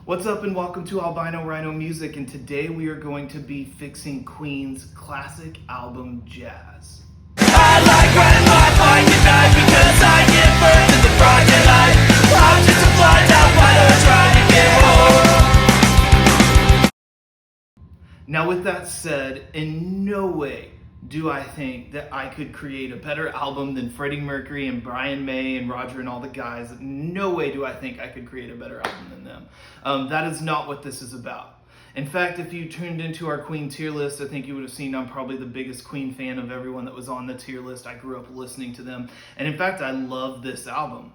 What's up and welcome to Albino Rhino Music, and today we are going to be fixing Queen's classic album, Jazz. I like when my mind at night because I give birth to the broad daylight. I'm just a blind out fighter trying to get home. Now with that said, in no way do I think that I could create a better album than Freddie Mercury and Brian May and Roger and all the guys. No way do I think I could create a better album than them. That is not what this is about. In fact, if you tuned into our Queen tier list, I think you would have seen I'm probably the biggest Queen fan of everyone that was on the tier list. I grew up listening to them. And in fact, I love this album.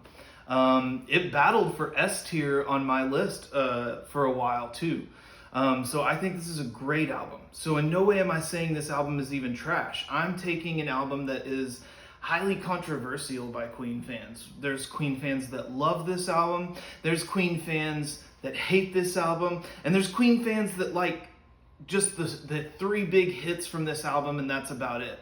It battled for S tier on my list for a while too. So I think this is a great album. So in no way am I saying this album is even trash. I'm taking an album that is highly controversial by Queen fans. There's Queen fans that love this album. There's Queen fans that hate this album. And there's Queen fans that like just the three big hits from this album, and that's about it.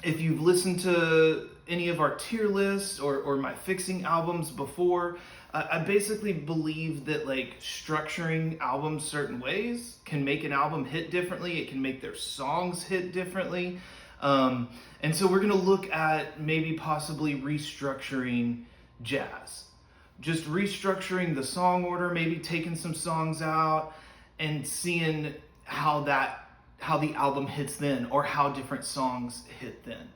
If you've listened to any of our tier lists or my fixing albums before, I basically believe that like structuring albums certain ways can make an album hit differently. It can make their songs hit differently. And so we're gonna look at maybe possibly restructuring Jazz. Just restructuring the song order, maybe taking some songs out and seeing how the album hits then, or how different songs hit then.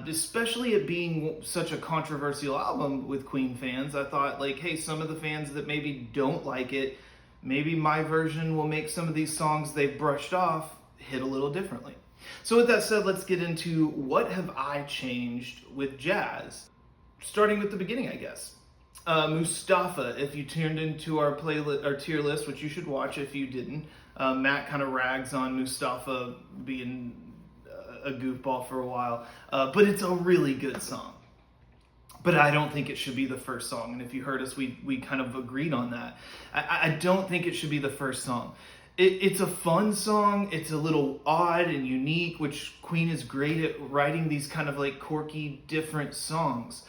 Especially it being such a controversial album with Queen fans, I thought like, hey, some of the fans that maybe don't like it, maybe my version will make some of these songs they've brushed off hit a little differently. So with that said, let's get into what have I changed with Jazz. Starting with the beginning, I guess. Mustafa, if you tuned into our playlist, our tier list, which you should watch if you didn't, Matt kind of rags on Mustafa being a goofball for a while, but it's a really good song. But I don't think it should be the first song, and if you heard us, we kind of agreed on that. I don't think it should be the first song. It's a fun song, it's a little odd and unique, which Queen is great at writing these kind of like quirky, different songs.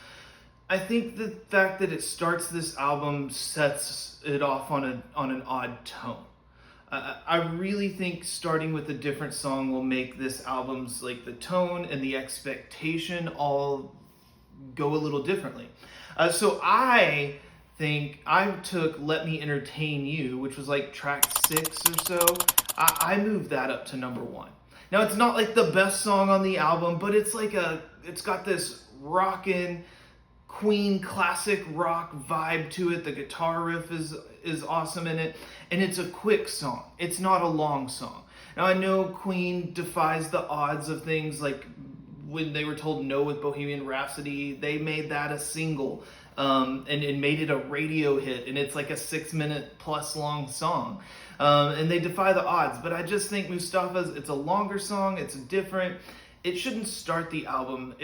I think the fact that it starts this album sets it off on an odd tone. I really think starting with a different song will make this album's like the tone and the expectation all go a little differently. So I think I took Let Me Entertain You, which was like track 6 or so. I moved that up to number 1. Now it's not like the best song on the album, but it's got this rockin' Queen classic rock vibe to it. The guitar riff is awesome in it, and it's a quick song. It's not a long song. Now I know Queen defies the odds of things, like when they were told no with Bohemian Rhapsody, they made that a single and made it a radio hit, and it's like a 6-minute plus long song, and they defy the odds. But I just think Mustafa's, it's a longer song, it's different. It shouldn't start the album.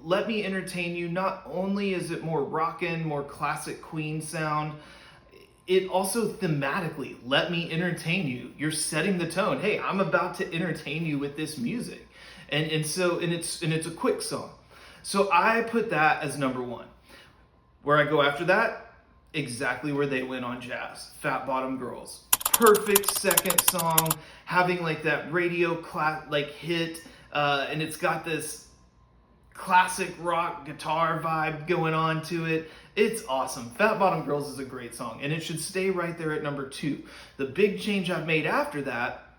Let Me Entertain You, not only is it more rockin', more classic Queen sound, it also thematically, let me entertain you. You're setting the tone. Hey, I'm about to entertain you with this music. And it's a quick song. So I put that as number 1. Where I go after that, exactly where they went on Jazz. Fat Bottom Girls. Perfect second song, having like that radio hit. And it's got this classic rock guitar vibe going on to it. It's awesome. Fat Bottom Girls is a great song, and it should stay right there at number 2. The big change I've made after that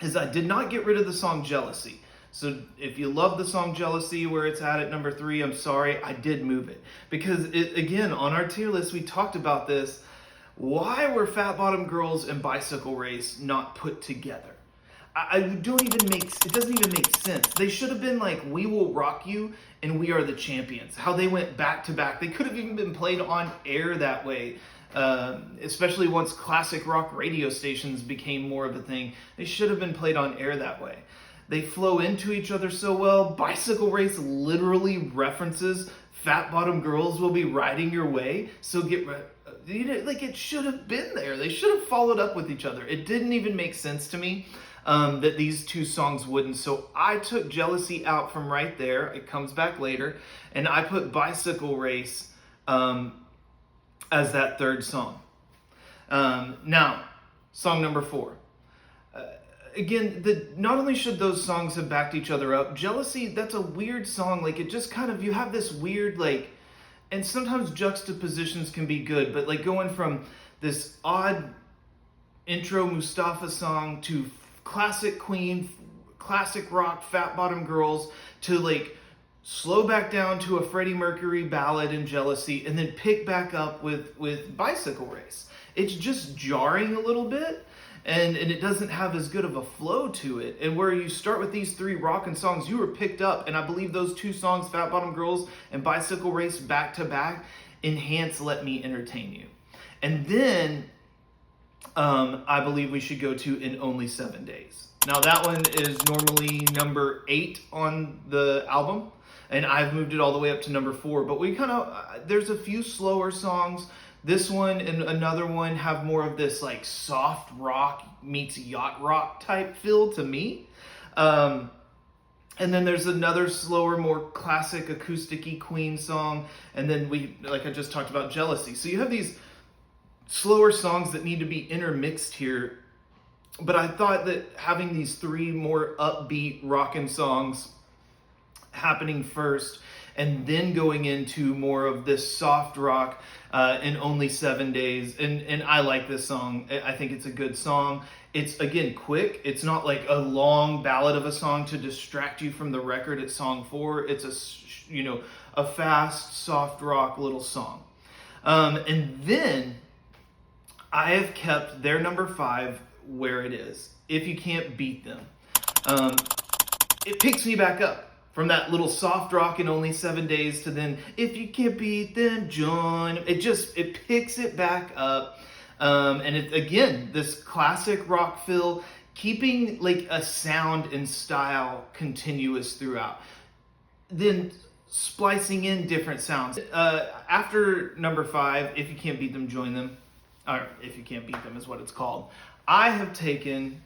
is I did not get rid of the song Jealousy. So if you love the song Jealousy where it's at number 3, I'm sorry, I did move it. Because again, on our tier list, we talked about this. Why were Fat Bottom Girls and Bicycle Race not put together? It doesn't even make sense. They should have been like We Will Rock You and We Are the Champions. How they went back to back. They could have even been played on air that way. Especially once classic rock radio stations became more of a thing. They should have been played on air that way. They flow into each other so well. Bicycle Race literally references Fat Bottom Girls Will Be Riding Your Way. So it should have been there. They should have followed up with each other. It didn't even make sense to me. That these two songs wouldn't. So I took Jealousy out from right there. It comes back later. And I put Bicycle Race as that third song. Now, song number 4. Again, not only should those songs have backed each other up, Jealousy, that's a weird song. Like, it just kind of, you have this weird, like, and sometimes juxtapositions can be good, but like going from this odd intro Mustafa song to classic Queen, classic rock, Fat Bottom Girls, to like slow back down to a Freddie Mercury ballad in Jealousy, and then pick back up with Bicycle Race. It's just jarring a little bit, and it doesn't have as good of a flow to it. And where you start with these 3 rockin' songs, you were picked up, and I believe those 2 songs, Fat Bottom Girls and Bicycle Race, back to back, enhance Let Me Entertain You. And then I believe we should go to In Only 7 Days. Now that one is normally number 8 on the album, and I've moved it all the way up to number 4. But we kind of, there's a few slower songs. This one and another one have more of this like soft rock meets yacht rock type feel to me. And then there's another slower, more classic acoustic-y Queen song. And then like I just talked about, Jealousy. So you have these slower songs that need to be intermixed here. But I thought that having these 3 more upbeat rockin' songs happening first, and then going into more of this soft rock in Only 7 Days. And I like this song. I think it's a good song. It's, again, quick. It's not like a long ballad of a song to distract you from the record at song 4. It's a fast, soft rock little song. And then I have kept their number 5 where it is. If You Can't Beat Them. It picks me back up from that little soft rock in Only 7 Days to then, If You Can't Beat Them, join. It picks it back up. And it, again, this classic rock feel, keeping like a sound and style continuous throughout. Then splicing in different sounds. After number 5, If You Can't Beat Them, Join Them. Or If You Can't Beat Them is what it's called. I have taken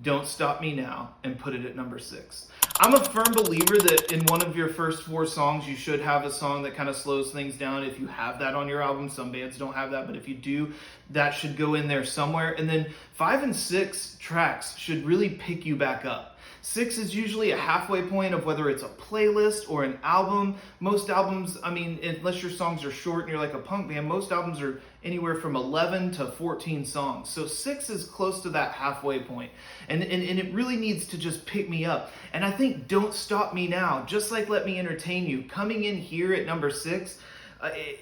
Don't Stop Me Now and put it at number 6. I'm a firm believer that in one of your first 4 songs, you should have a song that kind of slows things down. If you have that on your album, some bands don't have that, but if you do, that should go in there somewhere. And then 5 and 6 tracks should really pick you back up. 6 is usually a halfway point of whether it's a playlist or an album. Most albums, I mean, unless your songs are short and you're like a punk band, most albums are anywhere from 11 to 14 songs. So 6 is close to that halfway point. And it really needs to just pick me up. And I think Don't Stop Me Now, just like Let Me Entertain You, coming in here at number 6,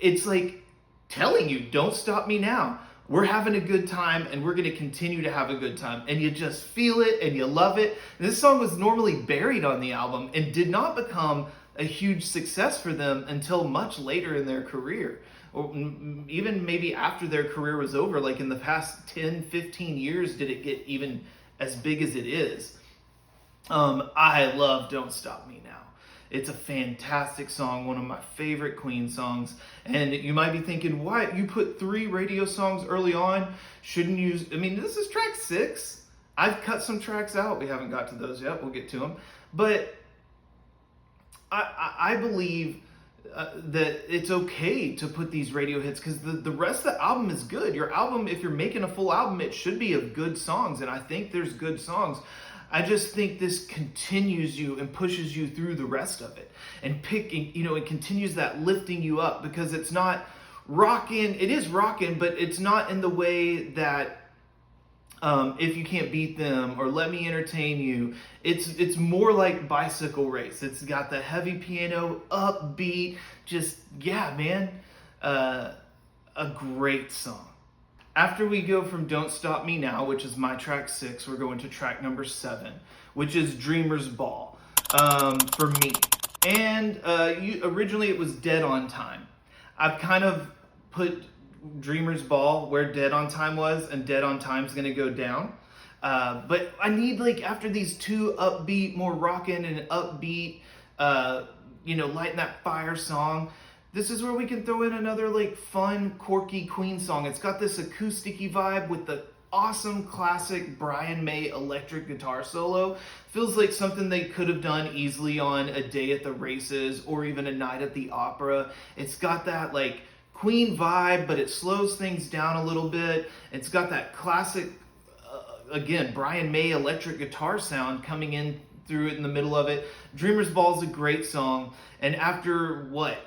it's like telling you, don't stop me now. We're having a good time, and we're going to continue to have a good time. And you just feel it, and you love it. And this song was normally buried on the album and did not become a huge success for them until much later in their career. Or even maybe after their career was over, like in the past 10, 15 years, did it get even as big as it is. I love Don't Stop Me Now. It's a fantastic song, one of my favorite Queen songs. And you might be thinking, why? You put 3 radio songs early on, shouldn't use, I mean, this is track 6. I've cut some tracks out. We haven't got to those yet. We'll get to them. But I believe that it's okay to put these radio hits, because the rest of the album is good. Your album, if you're making a full album, it should be of good songs. And I think there's good songs. I just think this continues you and pushes you through the rest of it, and it continues that lifting you up, because it's not rocking. It is rocking, but it's not in the way that If You Can't Beat Them or Let Me Entertain You. It's more like Bicycle Race. It's got the heavy piano, upbeat, just, yeah, man, a great song. After we go from Don't Stop Me Now, which is my track 6, we're going to track number 7, which is Dreamer's Ball, for me. And originally it was Dead on Time. I've kind of put Dreamer's Ball where Dead on Time was, and Dead on Time's gonna go down. But I need, like, after these 2 upbeat, more rockin' and upbeat, lighting that fire song, this is where we can throw in another, like, fun, quirky Queen song. It's got this acoustic-y vibe with the awesome classic Brian May electric guitar solo. Feels like something they could have done easily on A Day at the Races or even A Night at the Opera. It's got that, like, Queen vibe, but it slows things down a little bit. It's got that classic, again, Brian May electric guitar sound coming in through it in the middle of it. Dreamer's Ball is a great song. And after what,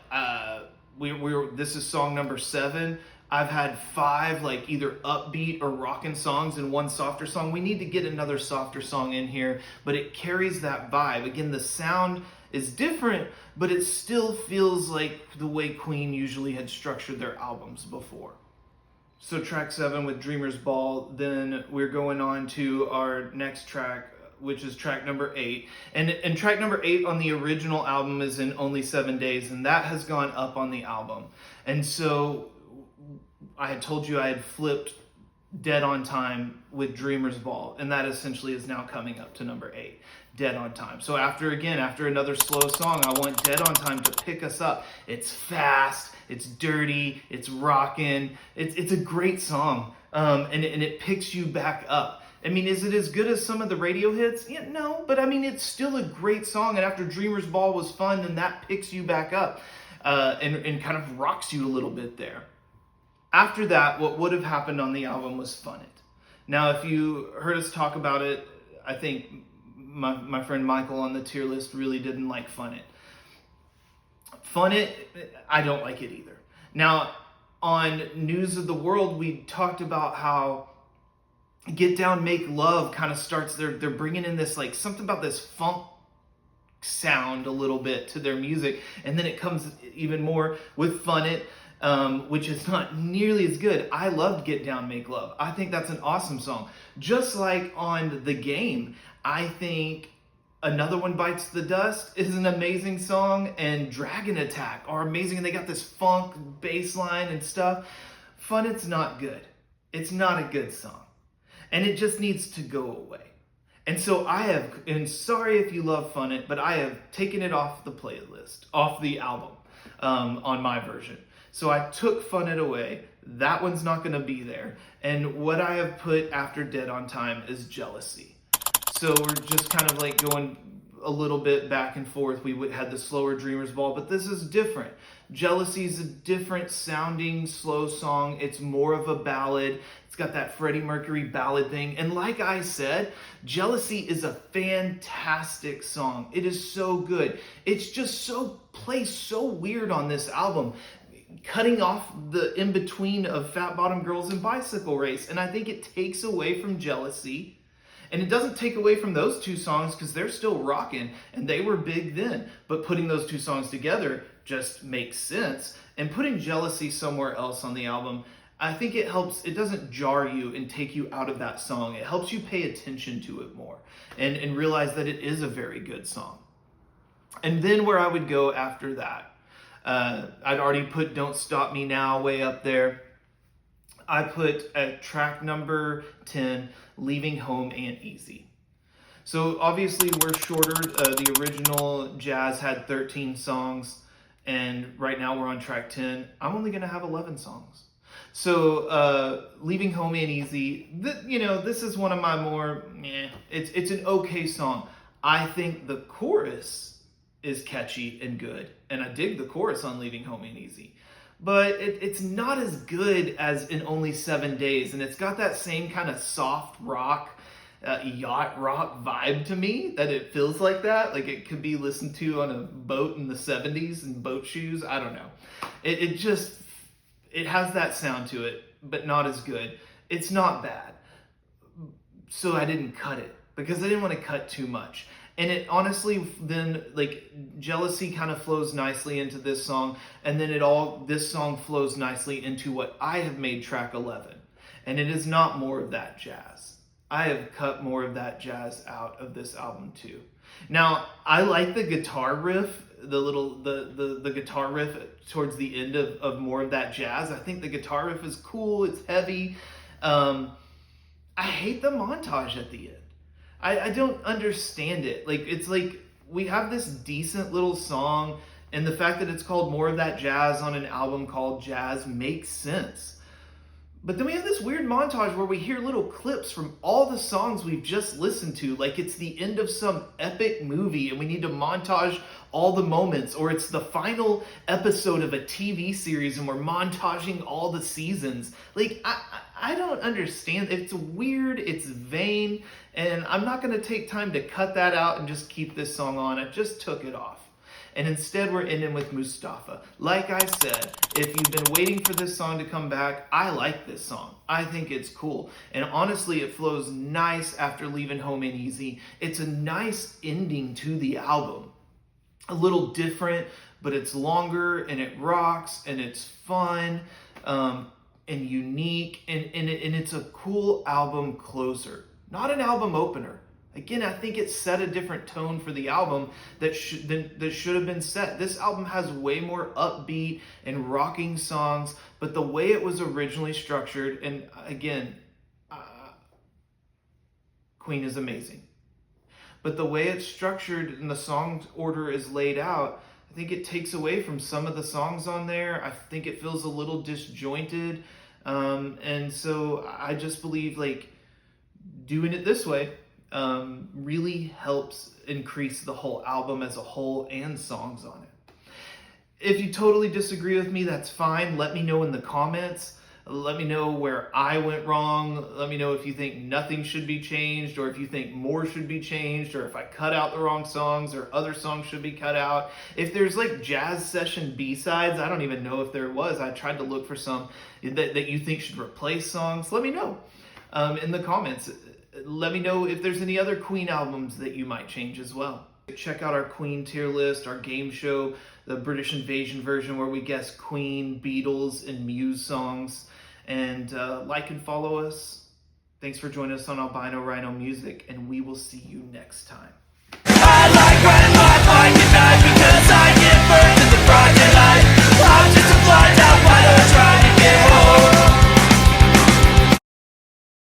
this is song number 7. I've had 5 like either upbeat or rockin' songs and 1 softer song. We need to get another softer song in here, but it carries that vibe. Again, the sound is different, but it still feels like the way Queen usually had structured their albums before. So track 7 with Dreamer's Ball, then we're going on to our next track, which is track number 8. And track number 8 on the original album is in Only 7 Days, and that has gone up on the album. And so I had told you I had flipped Dead on Time with Dreamer's Ball, and that essentially is now coming up to number 8, Dead on Time. So after another slow song, I want Dead on Time to pick us up. It's fast, it's dirty, it's rockin', it's a great song, and it picks you back up. I mean, is it as good as some of the radio hits? Yeah, no, but I mean, it's still a great song, and after Dreamer's Ball was fun, then that picks you back up, and kind of rocks you a little bit there. After that, what would have happened on the album was Fun It. Now, if you heard us talk about it, I think my friend Michael on the tier list really didn't like Fun It. Fun It, I don't like it either. Now, on News of the World, we talked about how Get Down, Make Love kind of starts, they're bringing in this, like, something about this funk sound a little bit to their music, and then it comes even more with Fun It. Which is not nearly as good. I loved Get Down, Make Love. I think that's an awesome song. Just like on The Game, I think Another One Bites the Dust is an amazing song, and Dragon Attack are amazing, and they got this funk bass line and stuff. Fun It's not good. It's not a good song. And it just needs to go away. And so and sorry if you love Fun It, but I have taken it off the playlist, off the album, on my version. So I took Fun It away. That one's not going to be there. And what I have put after Dead on Time is Jealousy. So we're just kind of like going a little bit back and forth. We had the slower Dreamer's Ball, but this is different. Jealousy is a different sounding slow song. It's more of a ballad. It's got that Freddie Mercury ballad thing. And like I said, Jealousy is a fantastic song. It is so good. It's just plays so weird on this album, cutting off the in-between of Fat Bottom Girls and Bicycle Race. And I think it takes away from Jealousy. And it doesn't take away from those 2 songs because they're still rocking and they were big then. But putting those 2 songs together just makes sense. And putting Jealousy somewhere else on the album, I think it helps. It doesn't jar you and take you out of that song. It helps you pay attention to it more and realize that it is a very good song. And then where I would go after that, I'd already put Don't Stop Me Now way up there. I put at track number 10, Leaving Home Ain't Easy. So obviously we're shorter. The original Jazz had 13 songs, and right now we're on track 10. I'm only going to have 11 songs. So Leaving Home Ain't Easy, this is one of my more, it's an okay song. I think the chorus is catchy and good, and I dig the chorus on Leaving Home Ain't Easy, but it's not as good as in Only 7 Days, and it's got that same kind of soft rock, yacht rock vibe to me, that it feels like that, like it could be listened to on a boat in the 70s in boat shoes. I don't know. It has that sound to it, but not as good. It's not bad. So I didn't cut it because I didn't want to cut too much. And it honestly then, like, Jealousy kind of flows nicely into this song, and then this song flows nicely into what I have made track 11. And it is not more of that jazz. I have cut more of that jazz out of this album too. Now, I like the guitar riff, the guitar riff towards the end of more of that jazz. I think the guitar riff is cool, it's heavy. I hate the montage at the end. I don't understand it. Like, it's like we have this decent little song, and the fact that it's called More of That Jazz on an album called Jazz makes sense. But then we have this weird montage where we hear little clips from all the songs we've just listened to, like it's the end of some epic movie and we need to montage all the moments, or it's the final episode of a TV series and we're montaging all the seasons. Like, I don't understand. It's weird, it's vain, and I'm not going to take time to cut that out and just keep this song on. I just took it off. And instead we're ending with Mustafa. Like I said, if you've been waiting for this song to come back, I like this song. I think it's cool. And honestly, it flows nice after Leaving Home Ain't Easy. It's a nice ending to the album. A little different, but it's longer and it rocks and it's fun and unique. And it's a cool album closer, not an album opener. Again, I think it set a different tone for the album that should have been set. This album has way more upbeat and rocking songs, but the way it was originally structured, and again, Queen is amazing. But the way it's structured and the song order is laid out, I think it takes away from some of the songs on there. I think it feels a little disjointed. And so I just believe like doing it this way really helps increase the whole album as a whole and songs on it. If you totally disagree with me, that's fine. Let me know in the comments. Let me know where I went wrong. Let me know if you think nothing should be changed, or if you think more should be changed, or if I cut out the wrong songs or other songs should be cut out. If there's like jazz session B-sides, I don't even know if there was. I tried to look for some that you think should replace songs. Let me know in the comments. Let me know if there's any other Queen albums that you might change as well. Check out our Queen tier list, our game show, the British Invasion version where we guess Queen, Beatles, and Muse songs. And like and follow us. Thanks for joining us on Albino Rhino Music, and we will see you next time. I like riding my bike at night because I give birth to the bright daylight. I'm just a fly